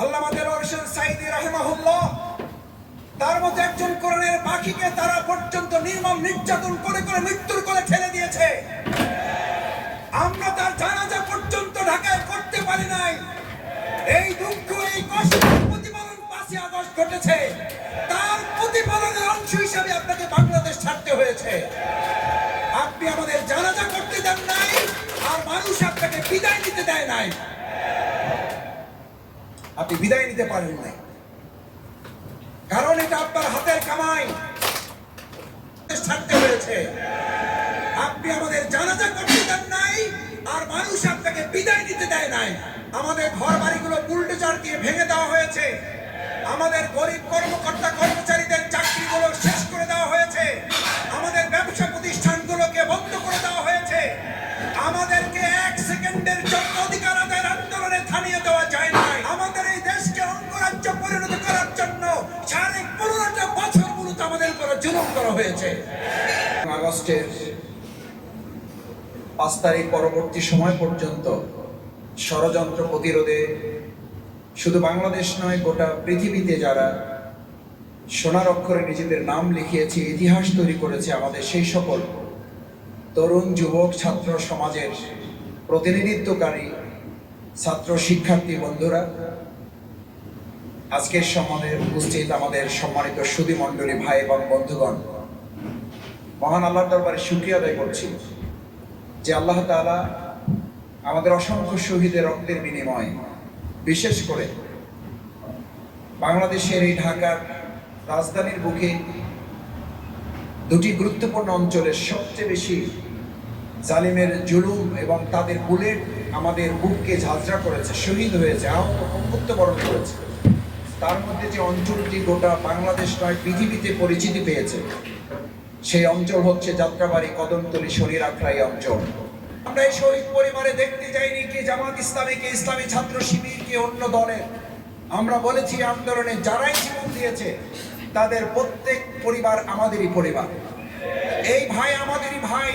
আল্লামা দেলোয়ার হোসেন সাঈদী রাহিমাহুল্লাহ তার মতো একজন কোরআনের পাখিকে তারা পর্যন্ত নির্মম নির্যাতন করে করে মৃত্যুর কোলে ঠেলে দিয়েছে। আমরা তার জানাজা পর্যন্ত ঢাকায় করতে পারি নাই। এই দুঃখ, এই কষ্টের প্রতিফলন 5ই আগস্ট ঘটেছে। তার প্রতিফলনের অংশ হিসাবে আপনাকে বাংলাদেশ ছাড়তে হয়েছে। আপনি আমাদের জানাজা করতে দেন নাই, আর মানুষ আপনাকে বিদায় নিতে দেয় নাই। আপনি বিদায় নিতে পারেন নাই, কারণ এটা আপনার হাতের কামাই। ছাড়তে হয়েছে। আপনি আমাদের জানাজা করতে দেন নাই, আর মানুষ আপনাকে বিদায় নিতে দেয় নাই। আমাদের ঘর বাড়িগুলো বুলডোজার দিয়ে ভেঙে দেওয়া হয়েছে। আমাদের গরিব কর্মকর্তা কর্মচারীদের চাকরিগুলো শেষ করে দেওয়া হয়েছে। আমাদের ব্যবসা প্রতিষ্ঠানগুলোকে বন্ধ করে দেওয়া হয়েছে। আমাদেরকে 1 সেকেন্ডের জন্য অধিকার আদায়ের আন্দোলনে থামিয়ে দেওয়া যায় নাই। আমাদের এই দেশকে অঙ্গরাজ্য পরিণত করার জন্য 15.5টা বছর মূলত আমাদের উপর জুলুম করা হয়েছে। আগস্টের 5 তারিখ পরবর্তী সময় পর্যন্ত ষড়যন্ত্র প্রতিরোধে শুধু বাংলাদেশ নয়, গোটা পৃথিবীতে যারা সোনার অক্ষরে নিজেদের নাম লিখিয়েছে, ইতিহাস তৈরি করেছে, আমাদের সেই সকল তরুণ যুবক ছাত্র সমাজের প্রতিনিধিত্বকারী ছাত্র শিক্ষার্থী বন্ধুরা, আজকের সমাজে উপস্থিত আমাদের সম্মানিত সুধী মণ্ডলী, ভাই এবং বন্ধুগণ, মহান আল্লাহর দরবারে শুকরিয়া আদায় করছি যে আল্লাহ তাআলা আমাদের অসংখ্য শহীদের রক্তের বিনিময়ে বিশেষ করে বাংলাদেশের এই ঢাকার রাজধানীর বুকে দুটি গুরুত্বপূর্ণ অঞ্চলের সবচেয়ে বেশি জালিমের জুলুম এবং তাদের বুলেট আমাদের বুককে ঝাঁঝরা করেছে, শহীদ হয়েছে, আহত মৃত্যুবরণ করেছে। তার মধ্যে যে অঞ্চলটি গোটা বাংলাদেশ নয় পৃথিবীতে পরিচিতি পেয়েছে, সেই অঞ্চল হচ্ছে যাত্রাবাড়ী, কদমতলী, শরীর আখড়াই অঞ্চল। আমরা এই শহীদ পরিবারে দেখতে যাইনি কে জামাত ইসলামী, কে ইসলামী ছাত্র শিবির, কে অন্য দলের। আমরা বলেছি আন্দোলনে যারাই জীবন দিয়েছে তাদের প্রত্যেক পরিবার আমাদেরই পরিবার। এই ভাই আমাদেরই ভাই,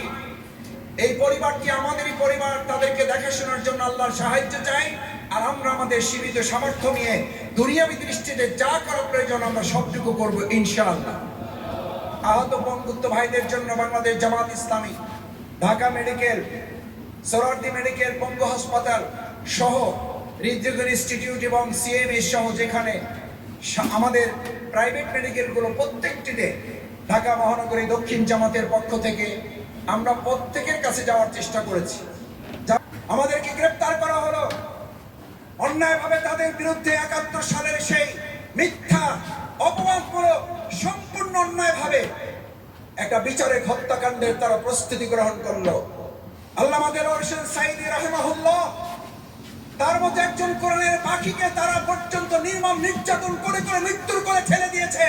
এই পরিবারটি আমাদেরই পরিবার। তাদেরকে দেখাশোনার জন্য আল্লাহর সাহায্য চাই। আর আমরা আমাদের সীমিত সামর্থ্য নিয়ে দুনিয়াবি দৃষ্টিতে যা করা প্রয়োজন আমরা সবটুকু করব ইনশাআল্লাহ। আহত বন্ধুত্ব ভাইদের জন্য বাংলাদেশ জামাত ইসলামী, ঢাকা মেডিকেল, সোহরাওয়ার্দী মেডিকেল, পঙ্গু হাসপাতাল সহ হৃদরোগ ইনস্টিটিউট এবং সিএমএ সহ যেখানে আমাদের প্রাইভেট মেডিকেলগুলো প্রত্যেকটিতে ঢাকা মহানগরী দক্ষিণ জামাতের পক্ষ থেকে আমরা প্রত্যেকের কাছে যাওয়ার চেষ্টা করেছি। আমাদেরকে গ্রেফতার করা হলো অন্যায়ভাবে। তাদের বিরুদ্ধে 71 সালের সেই মিথ্যা অপবাদমূলক সম্পূর্ণ অন্যায়ভাবে একটা বিচারিক হত্যাকাণ্ডের তারা প্রস্তুতি গ্রহণ করলো। আল্লামা দেলোয়ার হোসেন সাঈদী রাহিমাহুল্লাহ তার মতো একজন কোরআনের পাখিকে তারা পর্যন্ত নির্মম নির্যাতন করে করে মৃত্যুর কোলে ঠেলে দিয়েছে।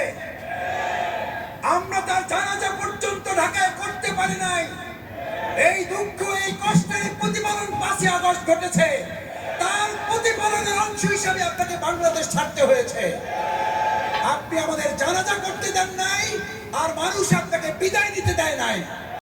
আমরা তার জানাজা পর্যন্ত ঢাকায় করতে পারি নাই। এই দুঃখ, এই কষ্টের প্রতিফলন 5ই আগস্ট ঘটেছে। তার প্রতিফলনের অংশ হিসাবে আপনাকে বাংলাদেশ ছাড়তে হয়েছে। আপনি আমাদের জানাজা করতে দেন নাই, আর মানুষ আপনাকে বিদায় নিতে দেয় নাই।